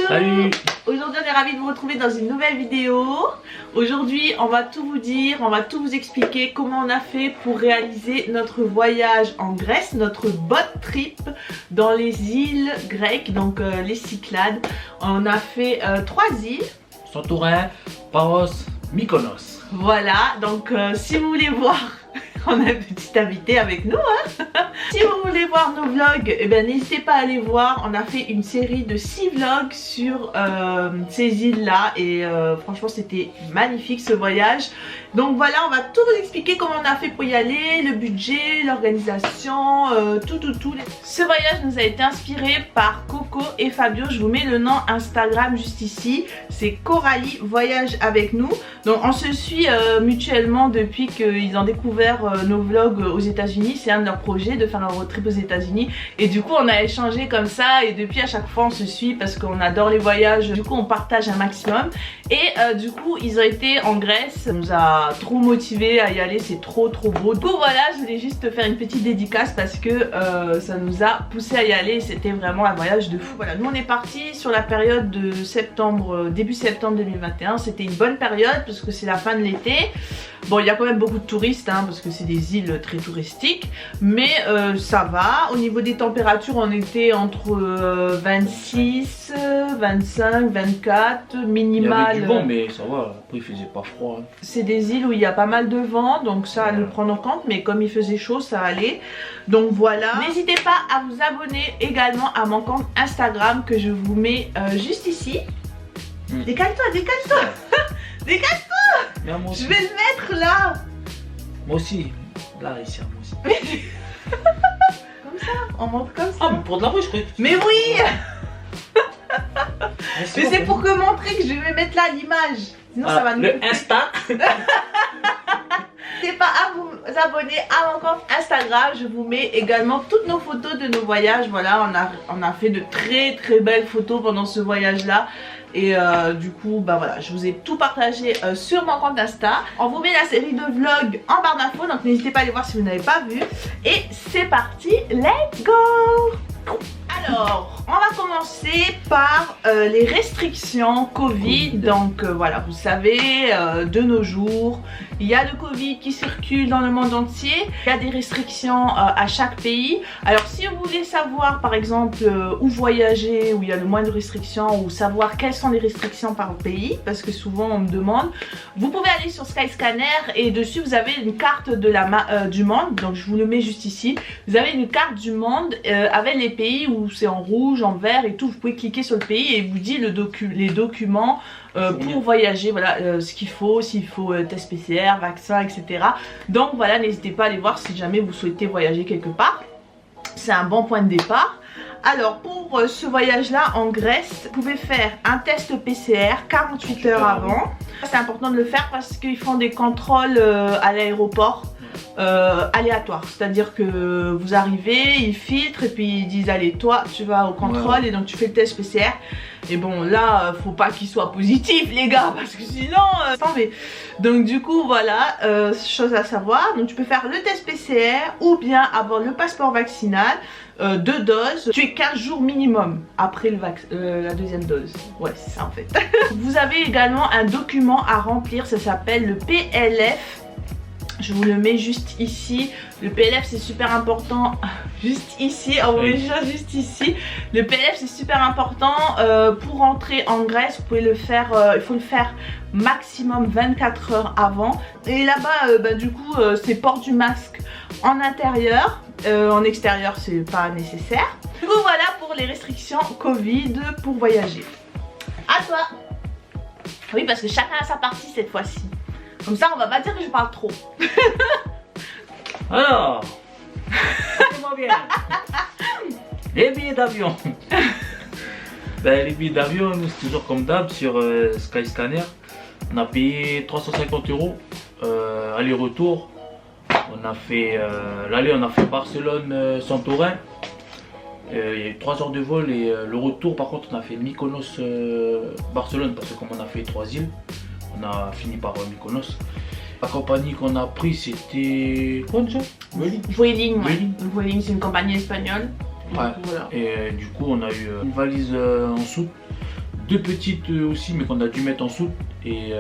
Salut. Aujourd'hui on est ravis de vous retrouver dans une nouvelle vidéo. Aujourd'hui on va tout vous dire, on va tout vous expliquer comment on a fait pour réaliser notre voyage en Grèce, notre boat trip dans les îles grecques, donc les Cyclades. On a fait 3 îles. Santorin, Paros, Mykonos. Voilà, donc si vous voulez voir, on a une petite invitée avec nous hein. Si vous voulez voir nos vlogs, eh ben, n'hésitez pas à aller voir. On a fait une série de 6 vlogs sur ces îles là et franchement c'était magnifique ce voyage. Donc voilà, on va tout vous expliquer comment on a fait pour y aller, le budget, l'organisation, tout. Ce voyage nous a été inspiré par Coco et Fabio. Je vous mets le nom Instagram juste ici. C'est Coralie Voyage avec nous. Donc on se suit mutuellement depuis qu'ils ont découvert nos vlogs aux États-Unis. C'est un de leurs projets de faire un road trip aux États-Unis. Et du coup on a échangé comme ça et depuis à chaque fois on se suit parce qu'on adore les voyages. Du coup on partage un maximum. Et du coup ils ont été en Grèce. Ça nous a trop motivé à y aller, c'est trop beau. Du coup voilà, je voulais juste faire une petite dédicace parce que ça nous a poussé à y aller. C'était vraiment un voyage de fou. Voilà, nous on est parti sur la période de septembre, début septembre 2021. C'était une bonne période parce que c'est la fin de l'été. Bon, il y a quand même beaucoup de touristes hein, parce que c'est des îles très touristiques, mais ça va. Au niveau des températures, on était entre 26, 25, 24, minimal. Il y avait du vent, mais ça va. Après, il faisait pas froid. Hein. C'est des îles où il y a pas mal de vent, donc ça à le prendre en compte. Mais comme il faisait chaud, ça allait. Donc voilà. N'hésitez pas à vous abonner également à mon compte Instagram que je vous mets juste ici. Décale-toi, décale-toi, décale-toi. Je vais le mettre là. Moi aussi. Là, ici, moi aussi. Comme ça, on monte comme ça. Ah, mais pour de la rue, je croyais. Mais oui. Mais c'est pour que montrer que je vais mettre là l'image. Sinon ça va nous le Insta. N'hésitez pas à vous abonner à mon compte Instagram. Je vous mets également toutes nos photos de nos voyages. Voilà, on a fait de très belles photos pendant ce voyage là. Et du coup bah voilà, je vous ai tout partagé sur mon compte Insta. On vous met la série de vlogs en barre d'infos, donc n'hésitez pas à aller voir si vous n'avez pas vu. Et c'est parti, let's go. Alors, on va commencer par les restrictions Covid. Donc voilà, vous savez, de nos jours, il y a le Covid qui circule dans le monde entier. Il y a des restrictions à chaque pays. Alors si vous voulez savoir par exemple où voyager, où il y a le moins de restrictions, ou savoir quelles sont les restrictions par pays, parce que souvent on me demande, vous pouvez aller sur Skyscanner et dessus vous avez une carte de du monde. Donc je vous le mets juste ici. Vous avez une carte du monde avec les pays où c'est en rouge, en vert et tout. Vous pouvez cliquer sur le pays et il vous dit les documents pour voyager. Voilà ce qu'il faut, s'il faut test PCR, vaccin, etc. Donc voilà, n'hésitez pas à aller voir si jamais vous souhaitez voyager quelque part. C'est un bon point de départ. Alors pour ce voyage là en Grèce, vous pouvez faire un test PCR 48 heures avant. C'est important de le faire parce qu'ils font des contrôles à l'aéroport aléatoires. C'est-à-dire que vous arrivez, ils filtrent et puis ils disent allez toi tu vas au contrôle et donc tu fais le test PCR. Et bon là faut pas qu'il soit positif les gars parce que sinon donc du coup voilà, chose à savoir. Donc tu peux faire le test PCR ou bien avoir le passeport vaccinal. 2 doses, tu es 15 jours minimum après la deuxième dose. Ouais c'est ça en fait. Vous avez également un document à remplir, ça s'appelle le PLF. Je vous le mets juste ici. Le PLF c'est super important. Juste ici, on vous met juste ici. Le PLF c'est super important pour rentrer en Grèce. Vous pouvez le faire, il faut le faire maximum 24 heures avant. Et là-bas, bah, du coup, c'est port du masque en intérieur. En extérieur, c'est pas nécessaire. Du coup, voilà pour les restrictions Covid pour voyager. À toi. Oui, parce que chacun a sa partie cette fois-ci. Comme ça, on va pas dire que je parle trop. Alors, écoutez-moi bien. Les billets d'avion. Ben, les billets d'avion, nous c'est toujours comme d'hab sur Skyscanner. On a payé 350 €. Aller-retour. On a fait l'aller, on a fait Barcelone-Santorin. Il y a eu 3 heures de vol et le retour par contre on a fait Mykonos-Barcelone parce que comme on a fait 3 îles, on a fini par Mykonos. La compagnie qu'on a pris c'était quoi déjà? Vueling. Vueling c'est une compagnie espagnole. Ouais. Voilà. Et du coup on a eu une valise en soute, 2 petites aussi, mais qu'on a dû mettre en soute, et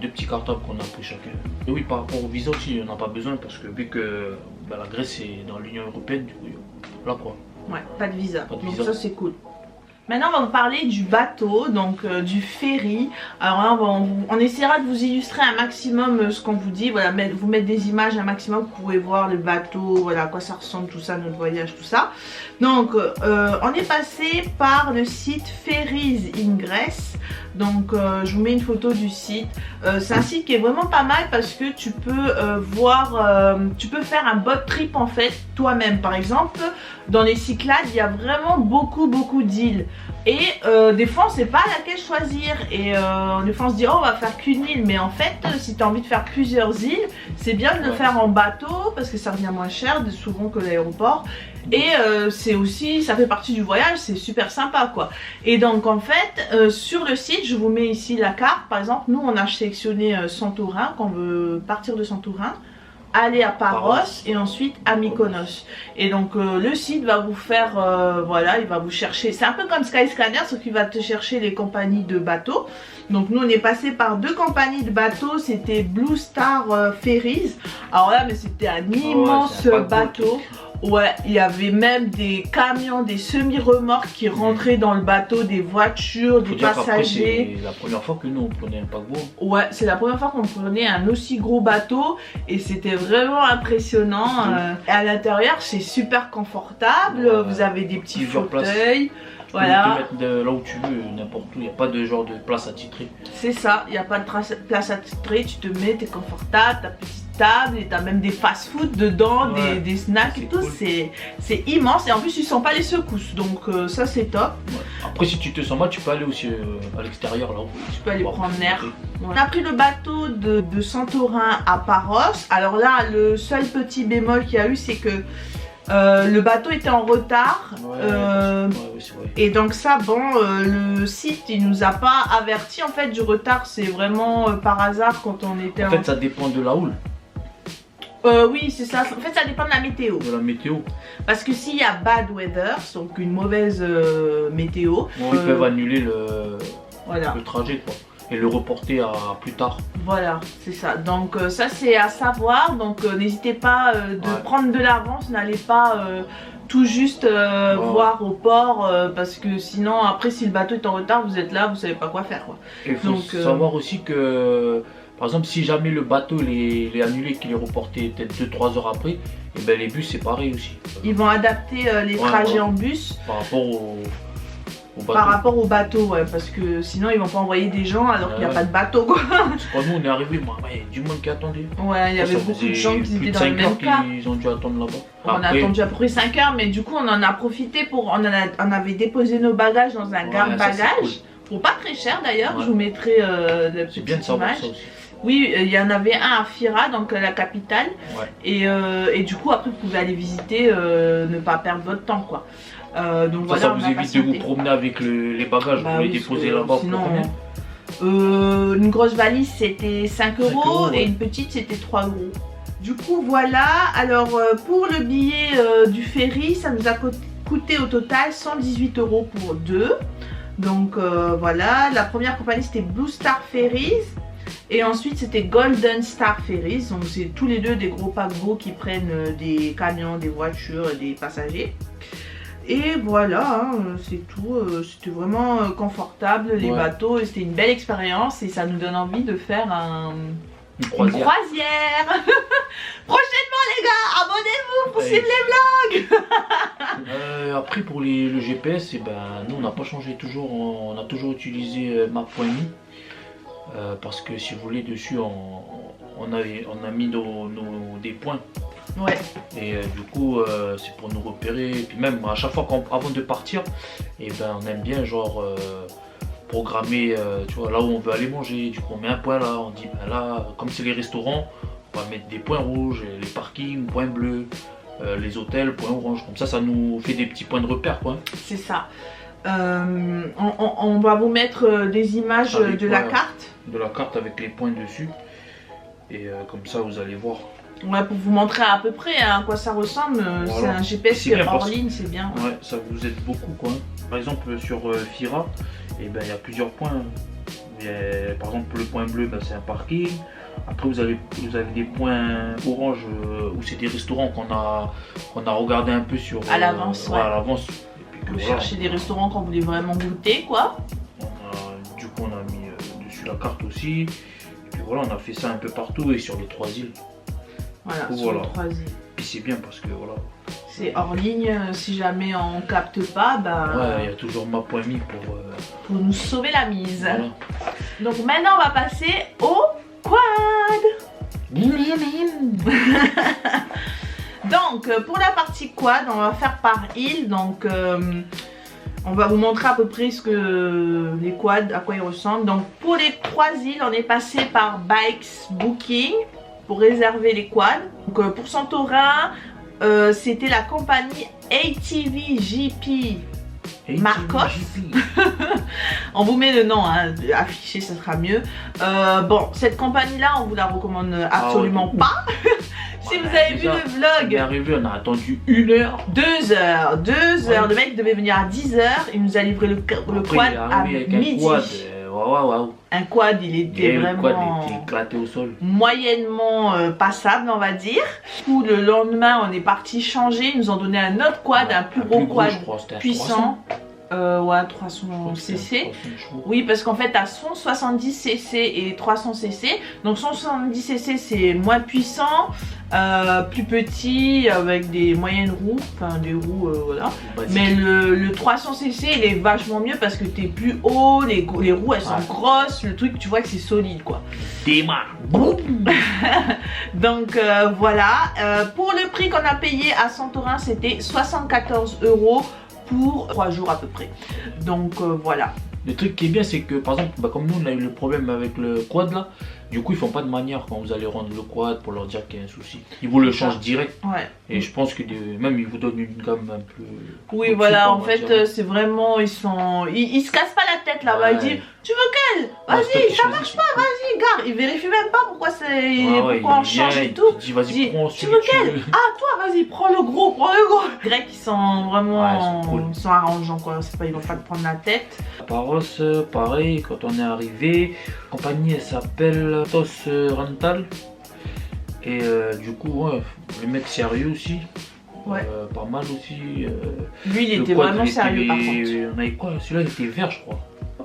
2 petits cartables qu'on a pris chacun. Et oui, par rapport au visa aussi, on n'a pas besoin parce que vu que la Grèce est dans l'Union Européenne, du coup, là quoi. Ouais, pas de visa. Pas de Donc visa. ça c'est cool. Maintenant on va vous parler du bateau, donc du ferry. Alors là on essaiera de vous illustrer un maximum ce qu'on vous dit, voilà, vous mettre des images un maximum, vous pouvez voir le bateau, voilà à quoi ça ressemble, tout ça, notre voyage, tout ça. Donc on est passé par le site Ferries in Grèce. Donc je vous mets une photo du site. C'est un site qui est vraiment pas mal parce que tu peux tu peux faire un boat trip en fait toi-même. Par exemple, dans les Cyclades, il y a vraiment beaucoup d'îles. Et des fois on sait pas laquelle choisir. Et des fois on se dit oh on va faire qu'une île. Mais en fait si tu as envie de faire plusieurs îles, c'est bien de le faire en bateau parce que ça revient moins cher souvent que l'aéroport. Et c'est aussi, ça fait partie du voyage, c'est super sympa quoi. Et donc en fait sur le site, je vous mets ici la carte. Par exemple nous on a sélectionné Santorin, qu'on veut partir de Santorin, aller à Paros et ensuite à Mykonos. Et donc le site va vous faire, voilà, il va vous chercher, c'est un peu comme Skyscanner sauf qu'il va te chercher les compagnies de bateaux. Donc nous on est passé par 2 compagnies de bateaux, c'était Blue Star Ferries. Alors là mais c'était un immense bateau. Ouais, il y avait même des camions, des semi-remorques qui rentraient dans le bateau, des voitures, des passagers. C'est la première fois que nous on prenait un paquebot. Ouais, c'est la première fois qu'on prenait un aussi gros bateau et c'était vraiment impressionnant. À l'intérieur, c'est super confortable, vous avez des petits fauteuils. Voilà. Tu peux te mettre là où tu veux, n'importe où, il n'y a pas de genre de place attitrée. C'est ça, il n'y a pas de place attitrée, tu te mets, tu es confortable, ta petite table et tu as même des fast-food dedans, des snacks et tout, cool. C'est immense et en plus tu sens pas les secousses, donc ça c'est top. Ouais. Après si tu te sens mal, tu peux aller aussi à l'extérieur là-haut. Tu peux aller prendre l'air. On a pris le bateau de Santorin à Paros. Alors là, le seul petit bémol qu'il y a eu, c'est que le bateau était en retard et donc ça bon le site il nous a pas averti en fait du retard, c'est vraiment par hasard quand on était en fait ça dépend de la houle. Oui c'est ça, en fait ça dépend de la météo. De la météo. Parce que s'il y a bad weather, donc une mauvaise météo, ils peuvent annuler le trajet quoi. Et le reporter à plus tard. Voilà, c'est ça. Donc ça c'est à savoir. Donc n'hésitez pas de prendre de l'avance. N'allez pas tout juste voir au port parce que sinon après si le bateau est en retard, vous êtes là, vous savez pas quoi faire quoi. Il faut savoir aussi que par exemple si jamais le bateau est annulé, qu'il est reporté peut-être 2-3 heures après, et ben les bus c'est pareil aussi. Ils vont adapter les trajets en bus. Par rapport au bateau, ouais, parce que sinon ils vont pas envoyer des gens alors qu'il n'y a pas de bateau quoi. Nous on est arrivé, il y a du monde qui attendait. Ouais, il y avait beaucoup de gens qui étaient dans le même cas. Ils ont dû attendre là-bas. On a attendu à peu près 5 heures, mais du coup on en a profité pour. On avait déposé nos bagages dans un garde-bagages. Pour pas très cher d'ailleurs, je vous mettrai le petit image. Ça aussi. Oui, il y en avait un à Fira, donc la capitale. Et du coup après vous pouvez aller visiter, ne pas perdre votre temps quoi. Donc ça vous évite de vous promener avec les bagages, vous les déposer là-bas. Une grosse valise c'était 5 euros et une petite c'était 3 euros. Du coup voilà, alors pour le billet du ferry, ça nous a coûté au total 118 euros pour 2. Donc voilà, la première compagnie c'était Blue Star Ferries. Et ensuite c'était Golden Star Ferries, donc c'est tous les deux des gros paquebots qui prennent des camions, des voitures et des passagers. Et voilà, hein, c'est tout, c'était vraiment confortable les bateaux et c'était une belle expérience et ça nous donne envie de faire une croisière. Prochainement les gars, abonnez-vous pour suivre les vlogs. Après pour le GPS, nous on n'a pas changé, on a toujours utilisé Map.me. Parce que si vous voulez dessus on a mis des points. Ouais. Et du coup c'est pour nous repérer. Et puis même à chaque fois avant de partir, on aime bien genre programmer tu vois, là où on veut aller manger. Du coup on met un point là, on dit là comme c'est les restaurants, on va mettre des points rouges, les parkings, points bleus, les hôtels, points orange. Comme ça nous fait des petits points de repère quoi. C'est ça. On va vous mettre des images de la carte. De la carte avec les points dessus. Et comme ça vous allez voir. Ouais, pour vous montrer à peu près à quoi ça ressemble. Voilà. C'est un GPS hors ligne, c'est bien. Ouais, ça vous aide beaucoup quoi. Par exemple sur Fira, et ben il y a plusieurs points. Par exemple, le point bleu, ben, c'est un parking. Après, vous avez des points orange où c'est des restaurants qu'on a regardé un peu sur à l'avance. Ouais, à l'avance. Vous cherchez des restaurants quand vous voulez vraiment goûter, quoi. Du coup, on a mis dessus la carte aussi. Et puis voilà, on a fait ça un peu partout et sur les 3 îles. Voilà, coup, sur voilà. les 3 îles. Puis c'est bien parce que voilà. C'est hors ligne, si jamais on capte pas, bah. Ouais, il y a toujours ma.me pour nous sauver la mise. Voilà. Donc maintenant, on va passer au quad. Donc pour la partie quad, on va faire par île. Donc on va vous montrer à peu près ce que les quads, à quoi ils ressemblent. Donc pour les 3 îles, on est passé par Bikes Booking pour réserver les quads. Donc pour Santorin, c'était la compagnie ATVJP Marcos. On vous met le nom, hein, affiché, ça sera mieux. Bon, cette compagnie là, on vous la recommande absolument pas. Si vous avez vu le vlog, on est arrivé, on a attendu 1 heure. 2 heures, 2 heures. Le mec devait venir à 10 h. Il nous a livré le quad à midi. Un quad, il était vraiment le quad était éclaté au sol. Moyennement passable, on va dire. Du coup, le lendemain, on est parti changer. Ils nous ont donné un autre quad, un plus gros quad puissant. Ouais, 300 cc. Oui, parce qu'en fait, t'as 170 cc et 300 cc. Donc 170 cc, c'est moins puissant, plus petit, avec des moyennes roues, enfin des roues, voilà. Mais le 300 cc, il est vachement mieux parce que t'es plus haut, les roues elles sont grosses, le truc, tu vois que c'est solide, quoi. Démarre. Donc voilà, pour le prix qu'on a payé à Santorin, c'était 74 € pour 3 jours à peu près. Donc voilà. Le truc qui est bien, c'est que par exemple, bah, comme nous on a eu le problème avec le quad là, du coup ils font pas de manière quand vous allez rendre le quad pour leur dire qu'il y a un souci. Ils vous le changent direct. Ouais. Et je pense que même ils vous donnent une gamme un peu. Oui, voilà, en fait c'est vraiment, ils se cassent pas la tête là-bas. Ils disent tu veux quelle? Vas-y, ça marche pas, vas-y, gare. Ils vérifient même pas pourquoi pourquoi on change et tout. Tu veux quelle? Ah toi, vas-y, prends le gros, Les Grecs ils sont vraiment, ils sont arrangeants quoi. C'est pas, ils vont pas te prendre la tête. À Paros, pareil, quand on est arrivé, la compagnie elle s'appelle TOS Rental. Et du coup, ouais, le mec sérieux aussi. Ouais. Pas mal aussi. Lui, il était vraiment sérieux par contre. On avait quoi? Celui-là, il était vert, je crois.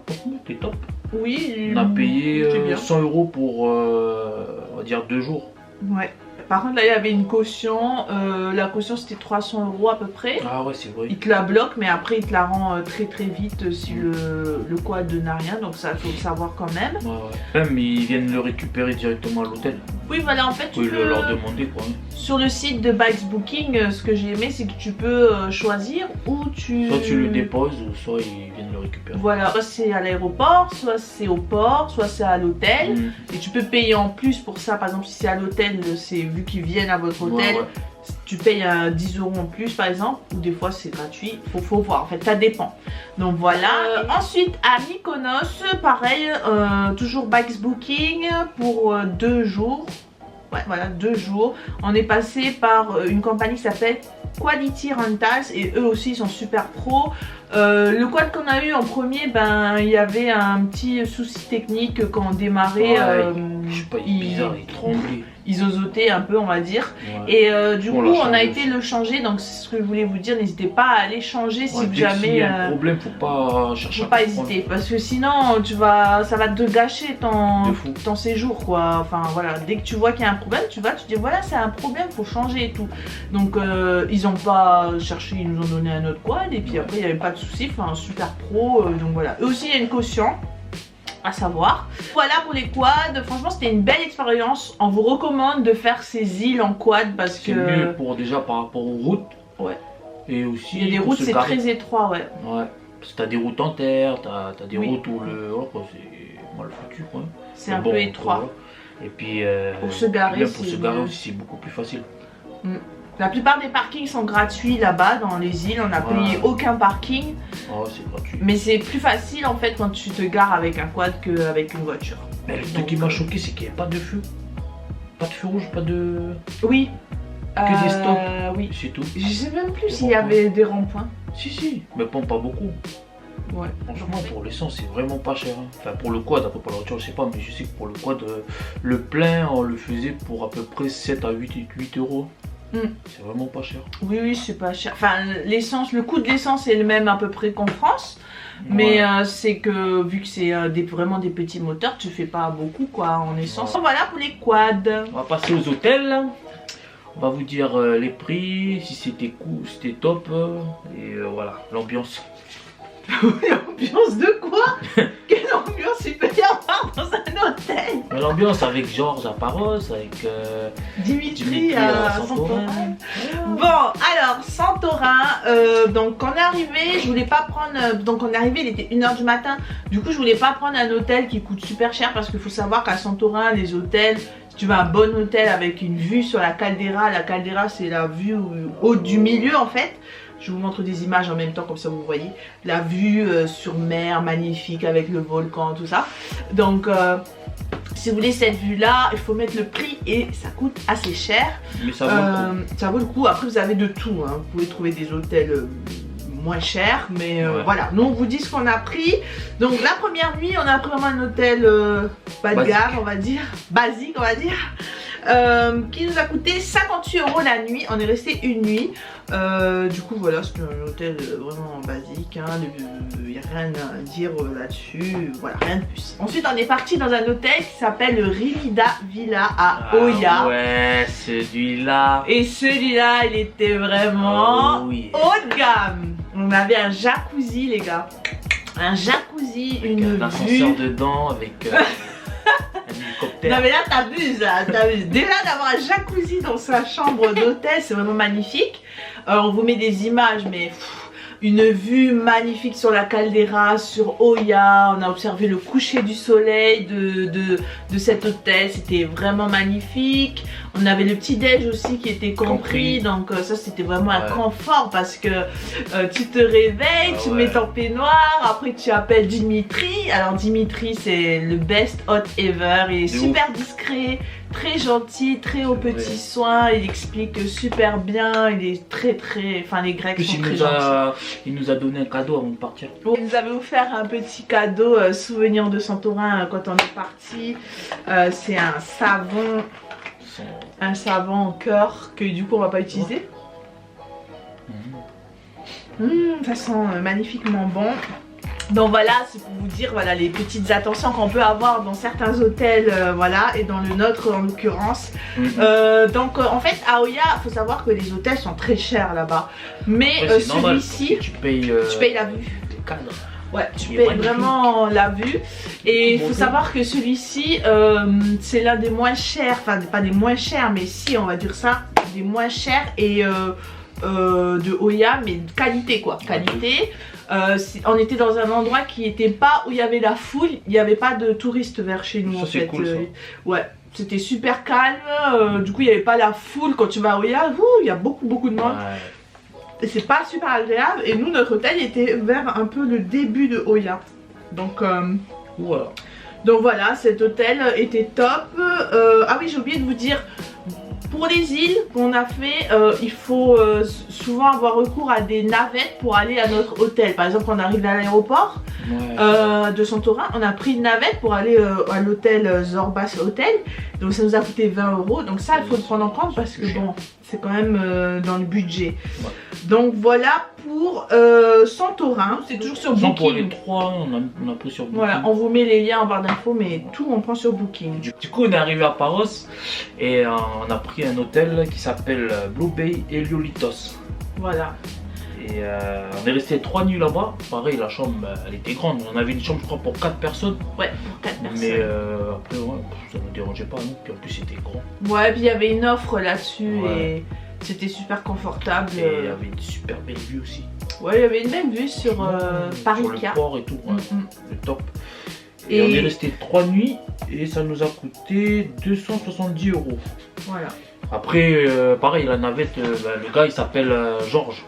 C'était top. Oui. On a payé 100 € pour, on va dire, 2 jours. Ouais. Par contre, là, il y avait une caution. La caution, c'était 300 € à peu près. Ah ouais, c'est vrai. Il te la bloque, mais après, il te la rend très très vite si le quad n'a rien. Donc ça, il faut le savoir quand même. Ouais, ouais. Même, ils viennent le récupérer directement à l'hôtel. Oui, voilà, en fait, tu peux leur demander quoi. Sur le site de Bikes Booking, ce que j'ai aimé, c'est que tu peux choisir où tu... Soit tu le déposes, ou soit ils viennent le récupérer. Voilà, soit c'est à l'aéroport, soit c'est au port, soit c'est à l'hôtel. Et tu peux payer en plus pour ça. Par exemple, si c'est à l'hôtel, c'est vu qu'ils viennent à votre hôtel, tu payes 10 € en plus par exemple, ou des fois c'est gratuit, faut voir, en fait ça dépend. Donc voilà. Ensuite à Mykonos, pareil, toujours Bikes Booking pour 2 jours. Ouais, voilà, 2 jours. On est passé par une compagnie qui s'appelle Quality Rentals et eux aussi ils sont super pro. Le quad qu'on a eu en premier, ben il y avait un petit souci technique quand on démarrait. Je sais pas, il est bizarre, il tremblait. Ils osotaient un peu, on va dire. Ouais. Et du coup, on a été le changer. Donc, c'est ce que je voulais vous dire. N'hésitez pas à aller changer si jamais. S'il y a un problème, faut pas chercher. Faut pas hésiter. Parce que sinon, ça va te gâcher ton séjour, quoi. Enfin, voilà. Dès que tu vois qu'il y a un problème, tu dis voilà, c'est un problème, faut changer et tout. Donc, ils ont pas cherché, ils nous ont donné un autre quad. Et puis après, il n'y avait pas de souci. Enfin, super pro. Donc, voilà. Eux aussi, il y a une caution à savoir. Voilà pour les quads, franchement c'était une belle expérience. On vous recommande de faire ces îles en quad parce que... C'est mieux pour déjà par rapport aux routes. Ouais. Et aussi... Il y a des routes, c'est très étroit, ouais. Ouais. Parce que t'as des routes en terre, t'as des routes où c'est mal foutu, quoi. C'est un peu étroit. Et puis... pour se garer, aussi, c'est beaucoup plus facile. La plupart des parkings sont gratuits là-bas dans les îles, on n'a payé aucun parking. Oh, c'est gratuit. Mais c'est plus facile en fait quand tu te gares avec un quad qu'avec une voiture. Mais le truc qui m'a choqué, c'est qu'il n'y a pas de feu. Pas de feu rouge, pas de... Oui. Que des stops. Oui. C'est tout. Je sais même plus s'il y avait des ronds-points. Si, mais bon, pas beaucoup. Ouais. Franchement, pour l'essence, c'est vraiment pas cher. Hein. Enfin, pour le quad, après pour la voiture, je sais pas, mais je sais que pour le quad, le plein, on le faisait pour à peu près 7 à 8 euros. C'est vraiment pas cher. Oui, oui, c'est pas cher. Enfin, l'essence, le coût de l'essence est le même à peu près qu'en France. Mais c'est que vu que c'est vraiment des petits moteurs, tu fais pas beaucoup quoi en essence. Ouais. Voilà pour les quads. On va passer aux hôtels. On va vous dire les prix, si c'était cool, si c'était top. Et voilà, l'ambiance. L'ambiance de quoi? Quelle ambiance il peut y avoir dans un hôtel? L'ambiance avec Georges à Paros, avec Dimitri à Santorin. Bon, alors Santorin, donc quand on est arrivé, je voulais pas prendre, donc on est arrivé, il était 1h du matin, du coup je voulais pas prendre un hôtel qui coûte super cher parce qu'il faut savoir qu'à Santorin, les hôtels, si tu veux un bon hôtel avec une vue sur la caldeira c'est la vue haute du milieu en fait. Je vous montre des images en même temps comme ça vous voyez la vue sur mer magnifique avec le volcan tout ça. Donc si vous voulez cette vue là il faut mettre le prix et ça coûte assez cher. Mais ça vaut le coup. Ça vaut le coup. Après vous avez de tout hein. Vous pouvez trouver des hôtels moins chers mais voilà. Nous on vous dit ce qu'on a pris. Donc la première nuit on a pris vraiment un hôtel bas de gamme on va dire, basique on va dire. Qui nous a coûté 58 € la nuit. On est resté une nuit. Du coup voilà, c'est un hôtel vraiment basique, hein, il n'y a rien à dire là-dessus, voilà, rien de plus. Ensuite on est parti dans un hôtel qui s'appelle le Rimida Villa à Oya. Ouais, celui-là. Et celui-là il était vraiment haut de gamme. On avait un jacuzzi les gars. Un jacuzzi, avec une ascenseur vue dedans avec non mais là t'abuses là, t'abuses. Déjà d'avoir un jacuzzi dans sa chambre d'hôtel c'est vraiment magnifique. On vous met des images mais une vue magnifique sur la caldeira, sur Oya. On a observé le coucher du soleil de cet hôtel, c'était vraiment magnifique. On avait le petit déj aussi qui était compris. Donc ça c'était vraiment un confort parce que tu te réveilles, tu mets ton peignoir, après tu appelles Dimitri. Alors Dimitri c'est le best hot ever, il est super discret, très gentil, très aux petits soins, il explique super bien, il est très, enfin les Grecs sont très gentils. Il nous a donné un cadeau avant de partir. Il nous avait offert un petit cadeau souvenir de Santorin quand on est parti. C'est un savon. Un savon en cœur que du coup on va pas utiliser. Ça sent magnifiquement bon. Donc voilà, c'est pour vous dire voilà les petites attentions qu'on peut avoir dans certains hôtels, voilà, et dans le nôtre en l'occurrence. Donc en fait à Oya, il faut savoir que les hôtels sont très chers là-bas. Mais celui-ci, tu payes la vue. Les cadres. Ouais, tu payes vraiment la vue. Et il faut savoir que celui-ci, c'est l'un des moins chers, enfin pas des moins chers, mais si on va dire ça, des moins chers et de Oya, mais de qualité quoi, qualité. On était dans un endroit qui était pas où il y avait la foule, il n'y avait pas de touristes vers chez nous en fait. Cool, ouais, c'était super calme, du coup il n'y avait pas la foule quand tu vas à Oya, il y a beaucoup de monde. Et c'est pas super agréable et nous notre hôtel était vers un peu le début de Oya. Donc voilà. Donc voilà, cet hôtel était top. Ah oui, j'ai oublié de vous dire, pour les îles qu'on a fait, il faut souvent avoir recours à des navettes pour aller à notre hôtel. Par exemple, quand on arrive à l'aéroport de Santorin, on a pris une navette pour aller à l'hôtel Zorbas Hotel. Donc ça nous a coûté 20 €. Donc ça, il faut le prendre en compte parce que bon, c'est quand même dans le budget. Donc voilà pour Santorin. C'est toujours sur Booking. Pour les trois, on a pris sur Booking. Voilà, on vous met les liens en barre d'infos, mais tout on prend sur Booking. Du coup, on est arrivé à Paros et on a pris un hôtel qui s'appelle Blue Bay Heliolitos. Voilà. Et on est resté 3 nuits là-bas. Pareil, la chambre, elle était grande. On avait une chambre, je crois, pour 4 personnes. Ouais, pour 4 personnes. Mais après, ça ne nous dérangeait pas, non. Puis en plus, c'était grand. Ouais, puis il y avait une offre là-dessus et c'était super confortable. Et il y avait une super belle vue aussi. Ouais, il y avait une belle vue sur Paris. Sur le port et tout, le top. Et on est resté 3 nuits et ça nous a coûté 270 €. Voilà. Après, pareil, la navette, le gars il s'appelle Georges.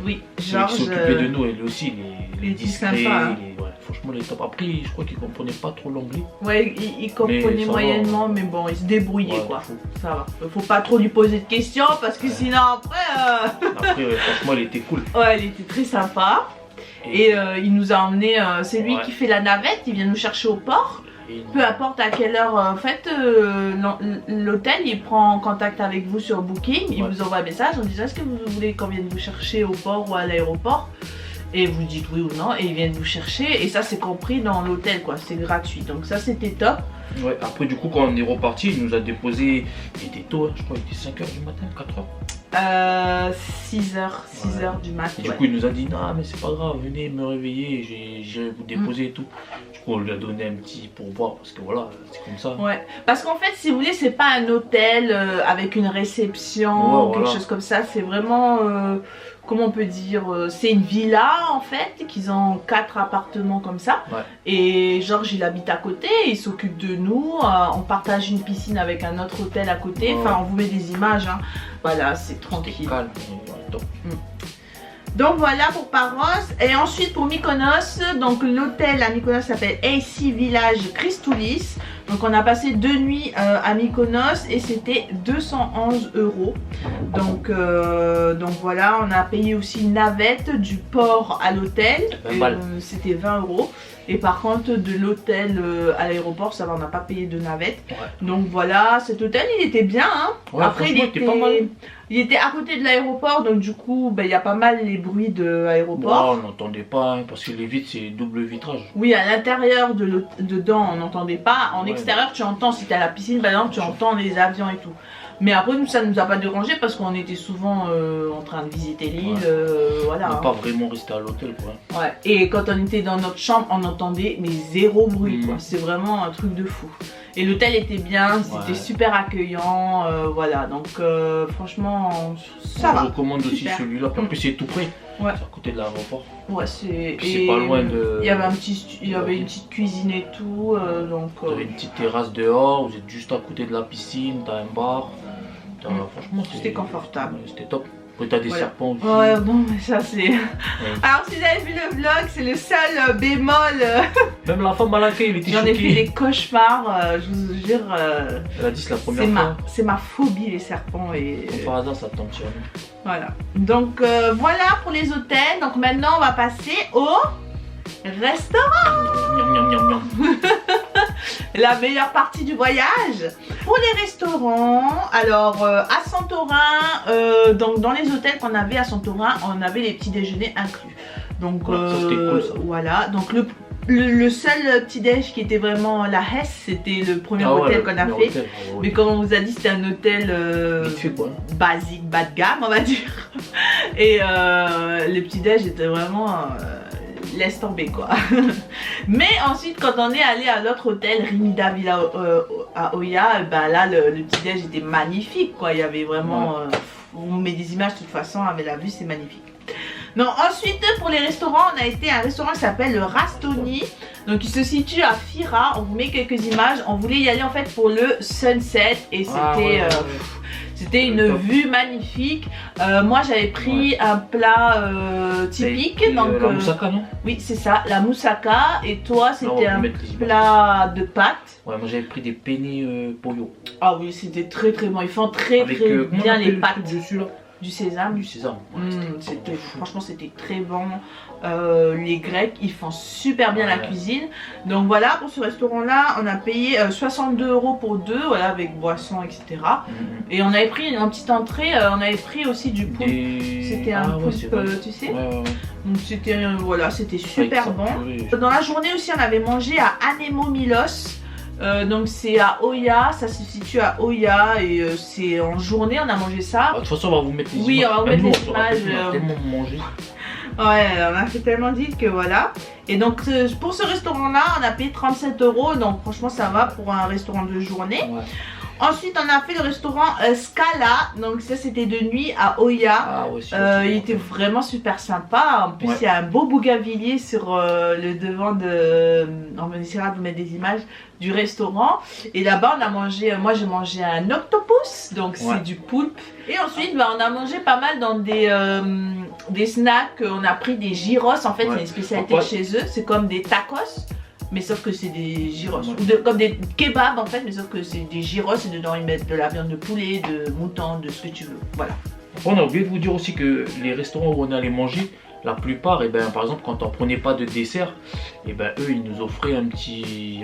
Oui, Georges. Il s'est occupé de nous et lui aussi, il est discret. Sympa, hein. Franchement, il est top. Après, je crois qu'il comprenait pas trop l'anglais. Ouais, il comprenait moyennement, mais bon, il se débrouillait quoi. Ça va. Faut pas trop lui poser de questions parce que sinon après. Après, franchement, il était cool. Ouais, il était très sympa. Et il nous a emmené, c'est lui Ouais. qui fait la navette, il vient nous chercher au port. Et Peu importe à quelle heure, en fait, l'hôtel il prend contact avec vous sur Booking, il Ouais. vous envoie un message en disant est-ce que vous voulez qu'on vienne vous chercher au port ou à l'aéroport, et vous dites oui ou non, et ils viennent vous chercher, et ça c'est compris dans l'hôtel quoi, c'est gratuit, donc ça c'était top. ouais, après, du coup, quand on est reparti, il nous a déposé. Il était tôt, hein, je crois, il était 5h du matin, 4h. 6h du mat. Du Ouais. coup, il nous a dit non, mais c'est pas grave, venez me réveiller, j'irai vous déposer et tout. Du coup, on lui a donné un petit pourboire parce que voilà, c'est comme ça. Ouais, parce qu'en fait, si vous voulez, c'est pas un hôtel avec une réception, Ouais, quelque voilà. chose comme ça. C'est vraiment, comment on peut dire, c'est une villa en fait, qu'ils ont 4 appartements comme ça. Ouais. Et Georges, il habite à côté, il s'occupe de nous. On partage une piscine avec un autre hôtel à côté. Ouais. Enfin, on vous met des images. Hein. Voilà, c'est C'était tranquille. calme, mais ouais, top. Donc voilà pour Paros. Et ensuite pour Mykonos, donc l'hôtel à Mykonos s'appelle AC Village Christoulis. Donc on a passé 2 nuits à Mykonos et c'était 211 €. Donc voilà, on a payé aussi une navette du port à l'hôtel. 20 balles. C'était 20 €. Et par contre de l'hôtel à l'aéroport, ça va, on n'a pas payé de navette. Ouais. Donc voilà, cet hôtel il était bien. Hein. Ouais, Après il franchement, il était pas mal. il était à côté de l'aéroport, donc du coup, ben, il y a pas mal les bruits de l'aéroport. Bon, on n'entendait pas, hein, parce que les vitres, c'est double vitrage. Oui, à l'intérieur, dedans, on n'entendait pas. En Ouais. extérieur, tu entends, si tu es à la piscine, par exemple, tu entends les avions et tout. Mais après, nous, ça ne nous a pas dérangé parce qu'on était souvent en train de visiter l'île. Ouais. Voilà. On n'est hein. pas vraiment resté à l'hôtel, quoi. Ouais. Et quand on était dans notre chambre, on entendait mais zéro bruit. Mm. Quoi. C'est vraiment un truc de fou. Et l'hôtel était bien, c'était Ouais. super accueillant. Voilà, donc franchement, ça On va. recommande aussi Super. celui-là. En plus, c'est tout près. Ouais. C'est à côté de l'aéroport. Ouais, c'est. Puis c'est et pas loin de- Il y avait il y avait une petite cuisine et tout, donc. Vous avez une petite terrasse dehors, vous êtes juste à côté de la piscine, t'as un bar. Franchement, C'était confortable. Ouais, c'était top. Après, t'as des Voilà. serpents aussi. Ouais, bon, mais ça c'est. Alors, si vous avez vu le vlog, c'est le seul bémol. Même la femme à l'accueil, il était J'en ai choqué. fait des cauchemars, je vous jure. Elle a dit c'est la première fois. C'est ma phobie, les serpents. Et Comme par hasard, ça tombe sur nous. voilà. Donc, voilà pour les hôtels. Donc, maintenant, on va passer au restaurant. Miam, miam, miam, miam. La meilleure partie du voyage. Pour les restaurants, alors à Santorin, donc dans les hôtels qu'on avait à Santorin, on avait les petits déjeuners inclus. Donc Ouais, ça, c'était cool, ça. voilà, donc le seul petit déj qui était vraiment la Hesse, c'était le premier Ah ouais, hôtel le qu'on a premier fait. hôtel, ah ouais. Mais comme on vous a dit, c'était un hôtel Vite fait, quoi. basique, bas de gamme, on va dire. Et les petits déj étaient vraiment laisse tomber quoi. Mais ensuite, quand on est allé à l'autre hôtel, Rimida Villa à Oya, ben là le petit déj était magnifique quoi. Il y avait vraiment, on met des images de toute façon, avec la vue c'est magnifique. Non, ensuite pour les restaurants, on a été à un restaurant qui s'appelle le Rastoni. Donc il se situe à Fira. On vous met quelques images. On voulait y aller en fait pour le sunset et c'était Ah, ouais, ouais. c'était une Top. vue magnifique. Moi j'avais pris un plat typique. Et, Donc la moussaka, non? oui c'est ça, la moussaka. Et toi Non, on c'était va un mettre les images. plat de pâtes. Ouais, moi j'avais pris des penne pollo. Ah oui c'était très très bon. Ils font très Avec très comment on bien appelle les le pâtes. truc dessus là? Du sésame. Du sésame. Ouais, C'était bon, fou. franchement c'était très bon. Les Grecs ils font super bien la Ouais. cuisine. Donc voilà, pour ce restaurant là on a payé 62 € pour deux, voilà, avec boisson etc. Mhm. Et on avait pris une petite entrée, on avait pris aussi du poulpe. C'était un Ah ouais, poulpe, c'est vrai. tu sais. Ouais, ouais, ouais. Donc c'était voilà, c'était super Avec bon. sa purée. Dans la journée aussi on avait mangé à Anemo Milos. Donc c'est à Oya, ça se situe à Oya et c'est en journée on a mangé ça. Ah, de toute façon, on va vous mettre les Oui, images. on va vous Même mettre nous, les on se rappelle images, plus, on a tellement mangé. Ouais, on a fait tellement d'îles que voilà. Et donc pour ce restaurant là on a payé 37 €, donc franchement ça va pour un restaurant de journée. Ouais. Ensuite on a fait le restaurant Scala, donc ça c'était de nuit à Oya. Ah ouais, Il était vraiment super sympa. En plus, Ouais. il y a un beau bougainvillier sur le devant de. On essaiera de vous mettre des images du restaurant. Et là-bas, on a mangé. Moi, j'ai mangé un octopus, donc Ouais. c'est du poulpe. Et ensuite, bah, on a mangé pas mal dans des snacks. On a pris des gyros. En fait, Ouais. c'est une spécialité Ouais. de chez eux. C'est comme des tacos. Mais sauf que c'est des gyros. Ouais. Ou comme des kebabs en fait, mais sauf que c'est des gyros et dedans ils mettent de la viande de poulet, de mouton, de ce que tu veux. Voilà. Après, on a oublié de vous dire aussi que les restaurants où on est allé manger, la plupart, et ben, par exemple, quand on prenait pas de dessert, et ben, eux, ils nous offraient un petit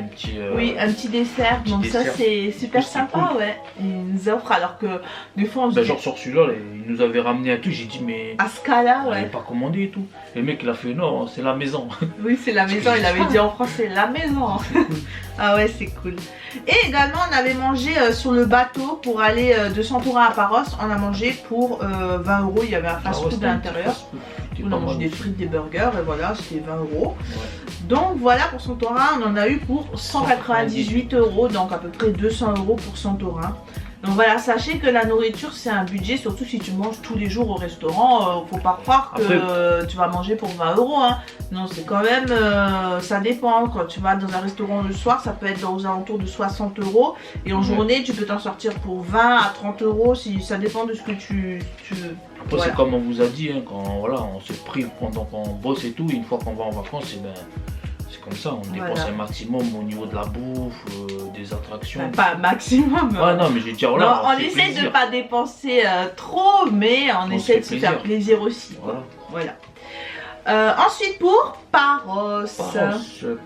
oui, un petit dessert. petit Donc dessert. ça, c'est super C'est sympa, cool. ouais. Ils nous offrent alors que des fois, on se ben, dit, genre sur celui-là, là, ils nous avaient ramené un truc, j'ai dit, mais à ce cas-là, on n'avait ouais. pas commandé et tout. Le mec, il a fait, non, c'est la maison. Oui, c'est la maison. Il avait dit en français, la maison. Ah ouais, c'est cool. Et également, on avait mangé sur le bateau pour aller de Santorin à Paros. On a mangé pour 20 €. Il y avait un fast-food à l'intérieur. On a mangé des frites, des burgers et voilà, c'était 20 €. Ouais. Donc voilà, pour Santorin, on en a eu pour 198 €, donc à peu près 200 € pour Santorin. Donc voilà, sachez que la nourriture c'est un budget, surtout si tu manges tous les jours au restaurant. Faut pas croire que tu vas manger pour 20 €. Hein. Non, c'est quand même, ça dépend. Quand tu vas dans un restaurant le soir, ça peut être aux alentours de 60 €. Et en journée, tu peux t'en sortir pour 20 à 30 €. Si, ça dépend de ce que tu veux. Après, c'est comme on vous a dit, hein, quand voilà, on se prive pendant qu'on bosse et tout, et une fois qu'on va en vacances, et ben, c'est comme ça, on dépense un maximum au niveau de la bouffe, des attractions. Enfin, pas un maximum. Ouais, non, mais je veux dire, voilà, non, on essaie de ne pas dépenser trop, mais on essaie de se faire plaisir aussi. Voilà. Ensuite, pour Paros.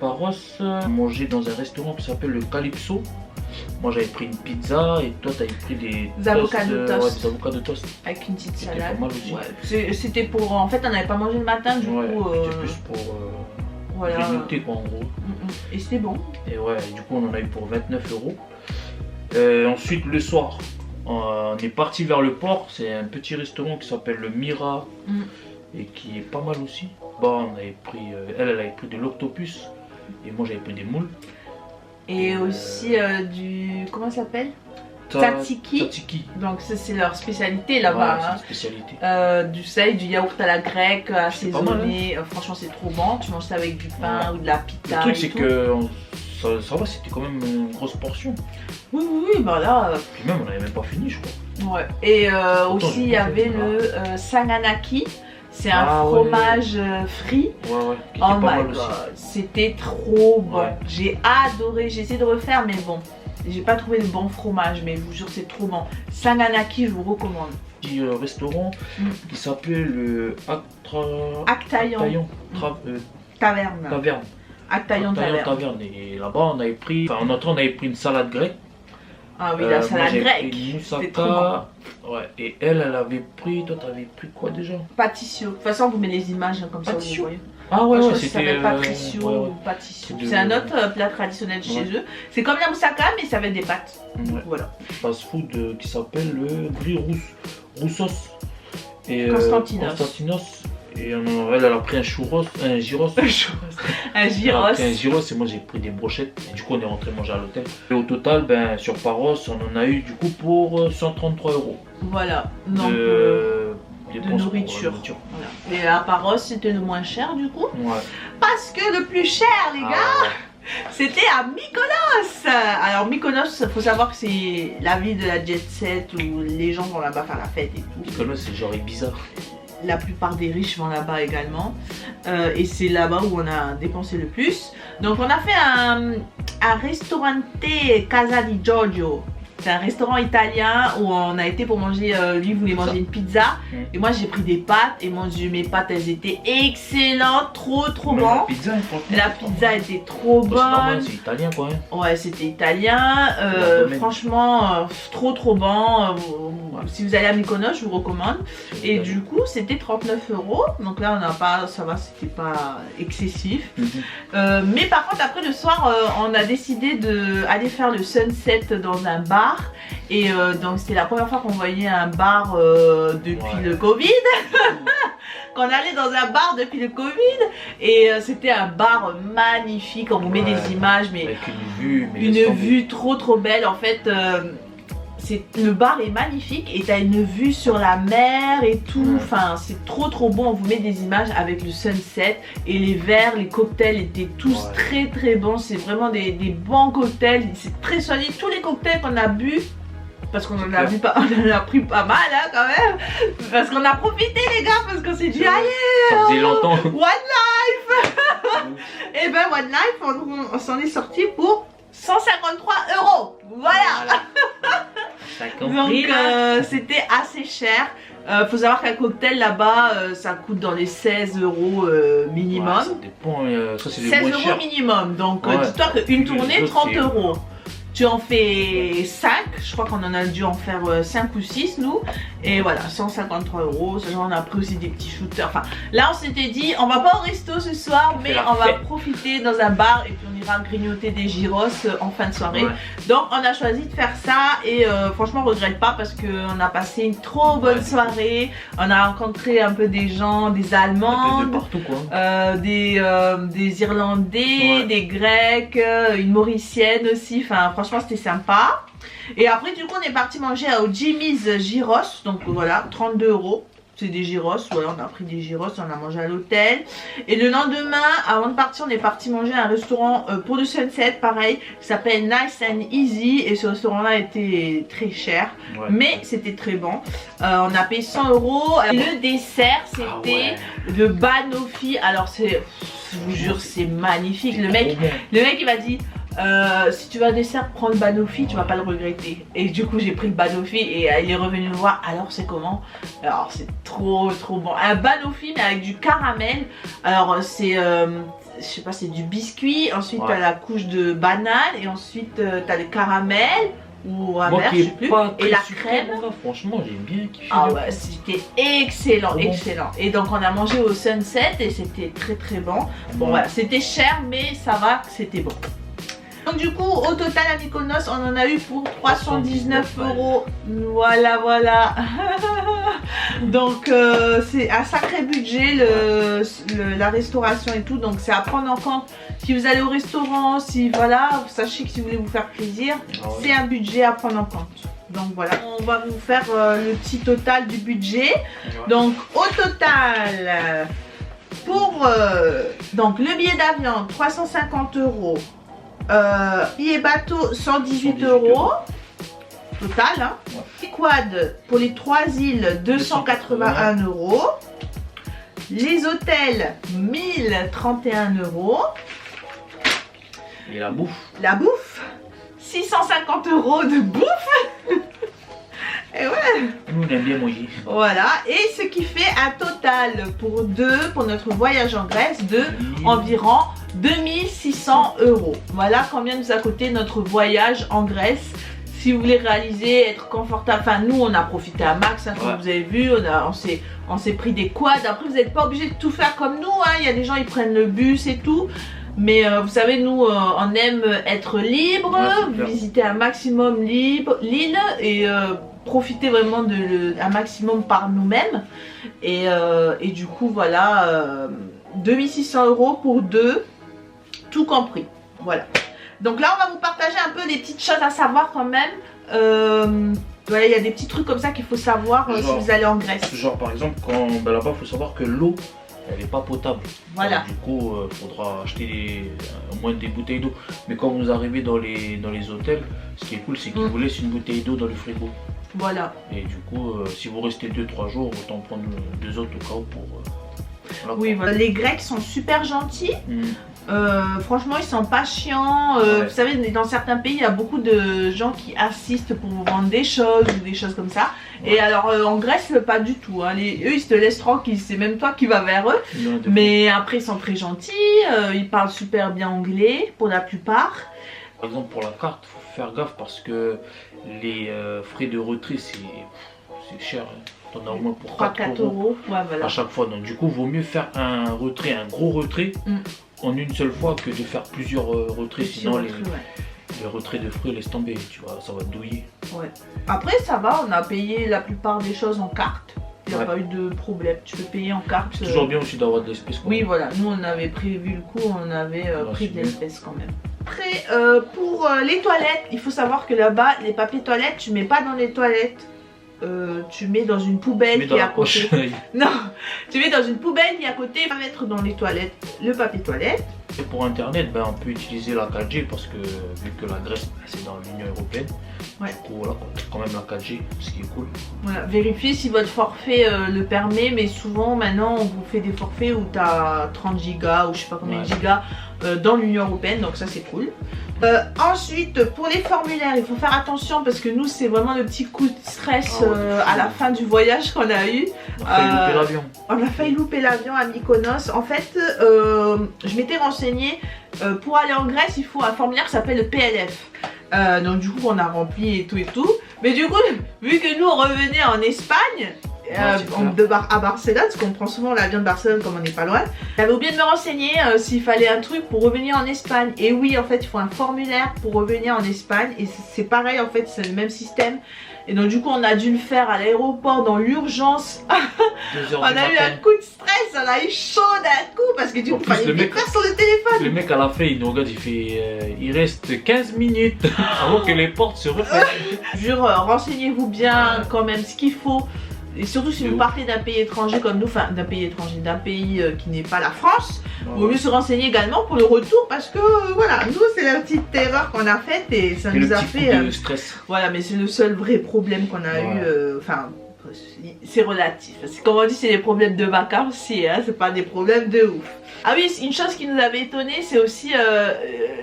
Paros, manger dans un restaurant qui s'appelle le Calypso. Moi j'avais pris une pizza et toi t'avais pris des avocats de toast. Ouais, des avocats de toast. Avec une petite salade. Pas mal aussi. Ouais. C'était pour. En fait, on n'avait pas mangé le matin, du coup. C'était plus pour voilà. grignoter quoi en gros. Et c'était bon. Et ouais, du coup on en a eu pour 29 €. Ensuite le soir, on est parti vers le port. C'est un petit restaurant qui s'appelle le Mira et qui est pas mal aussi. Bon, on avait pris, elle avait pris de l'octopus et moi j'avais pris des moules. Et aussi du. Comment ça s'appelle? Tzatziki. Donc c'est leur spécialité là-bas. Ouais, spécialité. Du sel, du yaourt à la grecque, assaisonné. Franchement c'est trop bon. Tu manges ça avec du pain ou de la pita. Le truc c'est que ça va, c'était quand même une grosse portion. Oui, bah là. Puis même on n'avait même pas fini je crois. Ouais. Et aussi il y avait le sanganaki. C'est un fromage frit. Ouais. Oh my god, c'était trop bon. Ouais. J'ai adoré, j'ai essayé de refaire, mais bon, j'ai pas trouvé le bon fromage, mais je vous jure, c'est trop bon. Sanganaki, je vous recommande. Petit restaurant qui s'appelle le Actaillon Taverne. Actaillon Taverne. Et là-bas, on avait pris, enfin, en entrant, on avait pris une salade grecque. Ah oui, la salade grecque. C'était trop bon. Ouais, et elle avait pris, toi t'avais pris quoi déjà? Pâtissio. De toute façon, on vous met les images comme ça, vous voyez. Ah ouais, c'était Patricio ou Pâtissio. C'est un autre plat traditionnel chez eux. C'est comme la moussaka, mais ça va être des pâtes. Voilà. Fast food qui s'appelle le Gris Roussos. Et Constantinos. Et elle a pris un gyros. Un gyros. Et moi j'ai pris des brochettes. Et du coup on est rentré manger à l'hôtel. Et au total, ben, sur Paros, on en a eu du coup pour 133 €. Voilà. Donc, de nourriture. Voilà. Et à Paros, c'était le moins cher du coup. Ouais. Parce que le plus cher, les gars, c'était à Mykonos. Alors Mykonos, il faut savoir que c'est la ville de la jet set où les gens vont là-bas faire la fête et tout. Mykonos, c'est genre bizarre. La plupart des riches vont là-bas également. Et c'est là-bas où on a dépensé le plus. Donc on a fait un restaurante Casa di Giorgio. C'est un restaurant italien où on a été pour manger, lui voulait manger une pizza. Et moi j'ai pris des pâtes et mon dieu, mes pâtes elles étaient excellentes, trop bon. La pizza était trop bonne. C'est italien quoi. Ouais, c'était italien. Franchement, trop bon. Si vous allez à Mykonos, je vous recommande. Et du coup, c'était 39 €. Donc là, on n'a pas, ça va, c'était pas excessif. Mais par contre, après le soir, on a décidé d'aller faire le sunset dans un bar. Et donc c'était la première fois qu'on voyait un bar depuis le Covid. Qu'on allait dans un bar depuis le Covid. Et c'était un bar magnifique. On vous met des images, mais avec une vue trop belle. En fait, le bar est magnifique et t'as une vue sur la mer et tout. Enfin, c'est trop beau. On vous met des images avec le sunset et les verres, les cocktails étaient tous très bons. C'est vraiment des bons cocktails. C'est très solide. Tous les cocktails qu'on a bu, parce qu'on en a bu on en a pris pas mal hein, quand même. Parce qu'on a profité les gars, parce qu'on s'est dit allez, ça faisait longtemps. One Life. Et ben One Life, on s'en est sorti pour 153 €. Voilà. T'as compris. Donc c'était assez cher. Faut savoir qu'un cocktail là-bas, ça coûte dans les 16 € minimum. Ouais, ça dépend, ça c'est les 16 moins chers. € minimum, donc Ouais. dis-toi qu'une Tous les tournée autres, 30 c'est- €. Tu en fais 5, je crois qu'on en a dû en faire 5 ou 6 nous. Et voilà, 153 €. On a pris aussi des petits shooters. Enfin, là on s'était dit, on va pas au resto ce soir, mais on va profiter dans un bar et puis on ira grignoter des gyros en fin de soirée. Ouais. Donc on a choisi de faire ça et franchement on regrette pas parce qu'on a passé une trop bonne soirée. On a rencontré un peu des gens, des Allemands, de partout quoi. Des Irlandais, des Grecs, une Mauricienne aussi. Enfin franchement c'était sympa. Et après du coup on est parti manger au Jimmy's Gyros. Donc voilà, 32 €. C'est des gyros, voilà, on a pris des gyros, on a mangé à l'hôtel. Et le lendemain, avant de partir, on est parti manger à un restaurant pour le Sunset, pareil, qui s'appelle Nice and Easy. Et ce restaurant-là était très cher, mais c'était très bon. On a payé 100 €. Le dessert, c'était le banoffee. Alors c'est, je vous jure, c'est magnifique. Le mec il m'a dit... si tu veux un dessert, prends le banoffee, tu vas pas le regretter. Et du coup j'ai pris le banoffee et il est revenu me voir. Alors c'est comment? Alors c'est trop bon. Un banoffee mais avec du caramel. Alors c'est je sais pas, c'est du biscuit. Ensuite t'as la couche de banane et ensuite t'as le caramel ou un verre, je sais plus. Et la crème. Franchement j'ai bien kiffé. Ah ouais, c'était excellent, excellent. Et donc on a mangé au Sunset et c'était très bon. Bon voilà, c'était cher mais ça va, c'était bon. Donc du coup au total à Mykonos on en a eu pour 319 €. Voilà. Donc c'est un sacré budget la restauration et tout. Donc c'est à prendre en compte si vous allez au restaurant, si voilà, sachez que si vous voulez vous faire plaisir, c'est un budget à prendre en compte. Donc voilà, on va vous faire le petit total du budget. Donc au total pour donc le billet d'avion 350 €. Billet bateau 118 € total hein. Quad pour les 3 îles 281 €. Les hôtels 1031 €. Et la bouffe 650 € de bouffe. Et ouais. Nous on aime bien manger. Voilà, et ce qui fait un total pour deux, pour notre voyage en Grèce, de environ 2600 €. Voilà combien nous a coûté notre voyage en Grèce. Si vous voulez réaliser, être confortable, enfin nous on a profité à max, hein, comme vous avez vu, on s'est pris des quads. Après vous n'êtes pas obligé de tout faire comme nous, hein. Il y a des gens ils prennent le bus et tout. Mais vous savez, nous on aime être libre, visiter un maximum l'île et profiter vraiment un maximum par nous-mêmes. Et du coup voilà, 2600 € pour deux, tout compris. Voilà. Donc là on va vous partager un peu des petites choses à savoir quand même. Voilà, il y a des petits trucs comme ça qu'il faut savoir si vous allez en Grèce. Genre par exemple quand là-bas il faut savoir que l'eau elle n'est pas potable. Voilà. Donc, du coup il faudra acheter au moins des bouteilles d'eau. Mais quand vous arrivez dans les hôtels, ce qui est cool c'est qu'ils vous laissent une bouteille d'eau dans le frigo. Voilà. Et du coup si vous restez 2-3 jours, autant prendre 2 autres au cas où pour... voilà, oui, voilà. Les Grecs sont super gentils. Franchement ils sont pas chiants. Vous savez dans certains pays il y a beaucoup de gens qui assistent pour vous vendre des choses ou des choses comme ça. Et alors en Grèce pas du tout hein. Eux ils se laissent tranquilles, c'est même toi qui vas vers eux. Mais après ils sont très gentils, ils parlent super bien anglais pour la plupart. Par exemple pour la carte il faut faire gaffe parce que les frais de retrait c'est cher hein. On a au moins pour 4 €. Ouais, voilà. À chaque fois. Donc du coup vaut mieux faire un retrait, un gros retrait en une seule fois que de faire plusieurs retraits, sinon les retraits de frais laisse tomber, tu vois, ça va douiller. Ouais. Après ça va, on a payé la plupart des choses en carte. Il n'y a pas eu de problème, tu peux payer en carte. C'est toujours bien aussi d'avoir de l'espèce. Oui voilà, nous on avait prévu le coup, on avait pris de l'espèce quand même. Après pour les toilettes, il faut savoir que là-bas les papiers toilettes tu mets pas dans les toilettes. Tu mets dans une poubelle qui est à côté. Non, tu mets dans une poubelle qui est à côté, va mettre dans les toilettes le papier toilette. Et pour internet, on peut utiliser la 4G parce que vu que la Grèce c'est dans l'Union Européenne, du coup voilà, quand même la 4G, ce qui est cool. Voilà, vérifiez si votre forfait le permet, mais souvent maintenant on vous fait des forfaits où tu as 30 gigas ou je sais pas combien de gigas. dans l'Union Européenne, donc ça c'est cool. Ensuite, pour les formulaires, il faut faire attention parce que nous c'est vraiment le petit coup de stress à la fin du voyage qu'on a eu. On a failli louper l'avion. On a failli louper l'avion à Mykonos. En fait, je m'étais renseignée, pour aller en Grèce, il faut un formulaire qui s'appelle le PLF. Donc du coup on a rempli et tout. Mais du coup, vu que nous on revenait en Espagne, à Barcelone, parce qu'on prend souvent l'avion de Barcelone comme on n'est pas loin. J'avais oublié de me renseigner s'il fallait un truc pour revenir en Espagne. Et oui, en fait, il faut un formulaire pour revenir en Espagne. Et c'est pareil, en fait, c'est le même système. Et donc du coup, on a dû le faire à l'aéroport dans l'urgence. On a eu un coup de stress, on a eu chaud d'un coup parce que du coup, il fallait le faire sur le téléphone. Le mec à la fin, il nous regarde, il fait il reste 15 minutes avant que les portes se referment. Je jure, renseignez-vous bien quand même ce qu'il faut. Et surtout si vous partez d'un pays étranger comme nous, enfin d'un pays étranger, d'un pays qui n'est pas la France, il vaut mieux se renseigner également pour le retour parce que voilà, nous c'est la petite erreur qu'on a faite et ça nous a fait stress. Voilà, mais c'est le seul vrai problème qu'on a eu, enfin c'est relatif. C'est comme on dit, c'est des problèmes de vacances aussi, hein, c'est pas des problèmes de ouf. Ah oui, une chose qui nous avait étonné, c'est aussi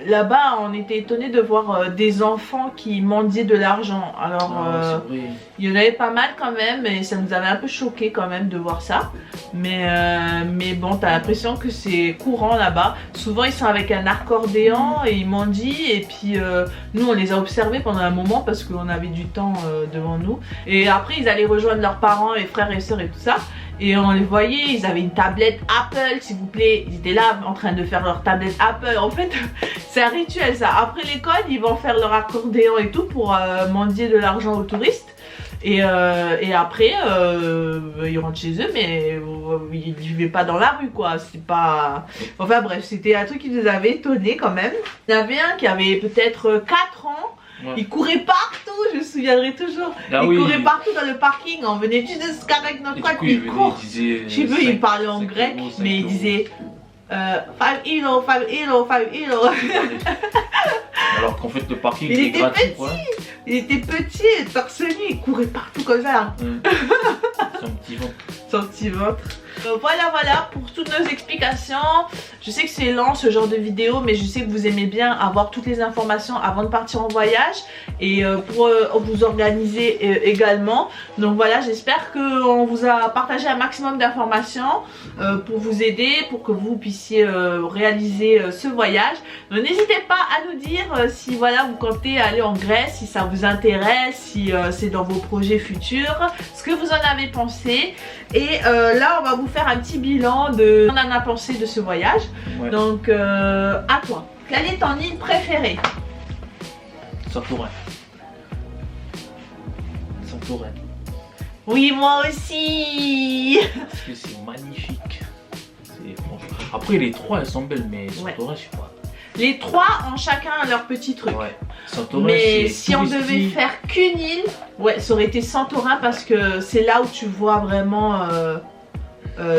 là-bas, on était étonné de voir des enfants qui mendiaient de l'argent. Alors, il y en avait pas mal quand même, et ça nous avait un peu choqué quand même de voir ça. Mais bon, t'as l'impression que c'est courant là-bas. Souvent, ils sont avec un accordéon et ils mendient. Et puis, nous, on les a observés pendant un moment parce qu'on avait du temps devant nous. Et après, ils allaient rejoindre leurs parents et frères et sœurs et tout ça. Et on les voyait, ils avaient une tablette Apple, s'il vous plaît. Ils étaient là en train de faire leur tablette Apple. En fait, c'est un rituel ça. Après l'école, ils vont faire leur accordéon et tout pour mendier de l'argent aux touristes. Et après, ils rentrent chez eux, mais ils ne vivaient pas dans la rue, quoi. C'est pas... Enfin bref, c'était un truc qui nous avait étonnés quand même. Il y en avait un qui avait peut-être 4 ans. Ouais. Il courait partout, je me souviendrai toujours. Il courait partout dans le parking, on venait juste de se carrer avec notre coin, il court. Il parlait en grec, mais il disait 5 euros, 5 euros, 5 euros. Alors qu'en fait le parking il était gratuit. Il était petit, torse nu, il courait partout comme ça. Son petit ventre. Son petit ventre. Voilà pour toutes nos explications. Je sais que c'est lent ce genre de vidéo, mais je sais que vous aimez bien avoir toutes les informations avant de partir en voyage et pour vous organiser également. Donc voilà, j'espère qu'on vous a partagé un maximum d'informations pour vous aider, pour que vous puissiez réaliser ce voyage. Donc n'hésitez pas à nous dire si voilà vous comptez aller en Grèce, si ça vous intéresse, si c'est dans vos projets futurs, ce que vous en avez pensé. Et là on va vous faire un petit bilan de ce qu'on en a pensé de ce voyage. Ouais. Donc à toi, quelle est ton île préférée? Santorin. Santorin. Oui, moi aussi. Parce que c'est magnifique. Après les trois elles sont belles, mais Santorin je sais pas. Les trois ont chacun leur petit truc. Ouais. Santorin, mais si on devait faire qu'une île, ouais, ça aurait été Santorin parce que c'est là où tu vois vraiment,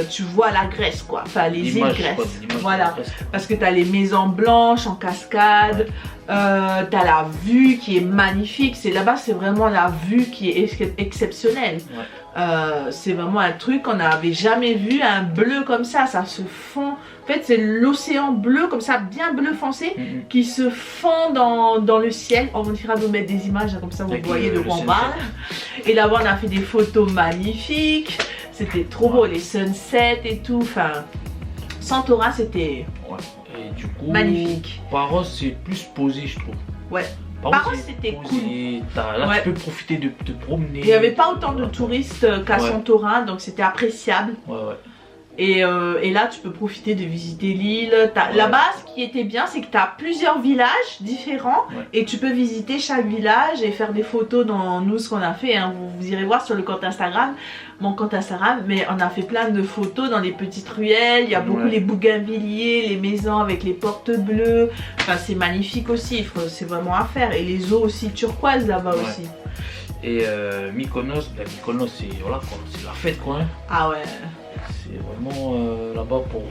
tu vois la Grèce quoi. Enfin les îles Grèce. Voilà. Parce que tu as les maisons blanches en cascade, tu as la vue qui est magnifique. C'est là-bas, c'est vraiment la vue qui est exceptionnelle. Ouais. C'est vraiment un truc qu'on n'avait jamais vu, un bleu comme ça se fond. En fait, c'est l'océan bleu, comme ça, bien bleu foncé, qui se fond dans le ciel. On ira vous mettre des images, comme ça vous voyez de quoi on parle. Et là-bas, on a fait des photos magnifiques. C'était trop beau, les sunsets et tout. Enfin, Santorin, c'était magnifique. Paros, c'est plus posé, je trouve. Ouais. Paros, c'était cool. Là, tu peux profiter de te promener. Il n'y avait pas autant de touristes qu'à Santorin, donc c'était appréciable. Et là, tu peux profiter de visiter l'île. Là-bas, ce qui était bien, c'est que tu as plusieurs villages différents et tu peux visiter chaque village et faire des photos dans nous, ce qu'on a fait. Hein. Vous irez voir sur le compte Instagram, mon compte Instagram, mais on a fait plein de photos dans les petites ruelles. Il y a beaucoup les bougainvilliers, les maisons avec les portes bleues. Enfin, c'est magnifique aussi, c'est vraiment à faire. Et les eaux aussi turquoises là-bas aussi. Et Mykonos, Mykonos c'est la fête quoi. Hein. Ah ouais. C'est vraiment là-bas pour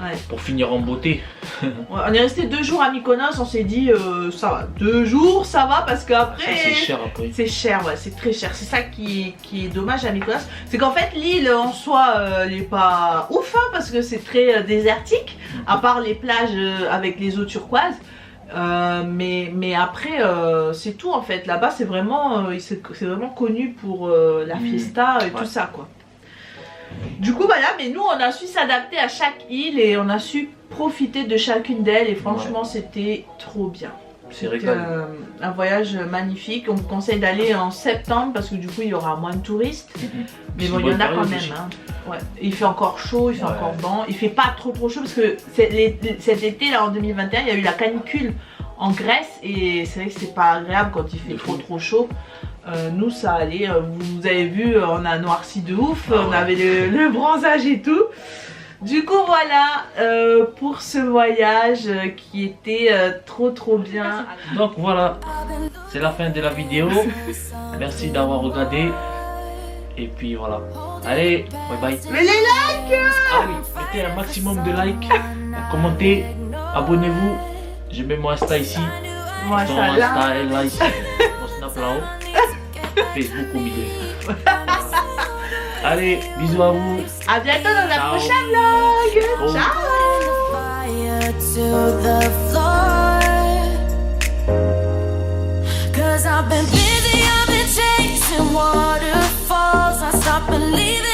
Ouais. pour finir en beauté. Ouais, on est resté 2 jours à Mykonos, on s'est dit ça va, 2 jours ça va parce qu'après C'est cher après. c'est cher, ouais, c'est très cher. C'est ça qui est dommage à Mykonos, c'est qu'en fait l'île en soi elle est pas ouf hein, parce que c'est très désertique, à part les plages avec les eaux turquoises. Mais après c'est tout en fait. Là-bas c'est vraiment connu pour la fiesta et tout ça quoi. Du coup voilà, mais nous on a su s'adapter à chaque île et on a su profiter de chacune d'elles et franchement c'était trop bien. C'est C'était régal. un voyage magnifique. On vous conseille d'aller en septembre parce que du coup il y aura moins de touristes. Mais bon, il y en a quand même. Hein. Ouais. Il fait encore chaud, il fait encore vent. Il fait pas trop chaud parce que cet été là en 2021 il y a eu la canicule en Grèce et c'est vrai que c'est pas agréable quand il fait trop chaud. Nous ça allait, vous avez vu, on a noirci de ouf, on avait le bronzage et tout. Du coup voilà pour ce voyage qui était trop bien. Donc voilà, c'est la fin de la vidéo. Merci d'avoir regardé. Et puis voilà. Allez, bye bye. Mais les likes Allez, mettez un maximum de likes, commentez, abonnez-vous. J'ai mis mon Insta ici. Moi Ton ça là. Insta est là ici. Mon Snap là-haut. Facebook au milieu. Allez, bisous à vous. À bientôt dans un Ciao. prochain vlog. Oh. Ciao. Fire to the floor. 'Cause I've been busy, I've been chasing waterfalls. I stopped believing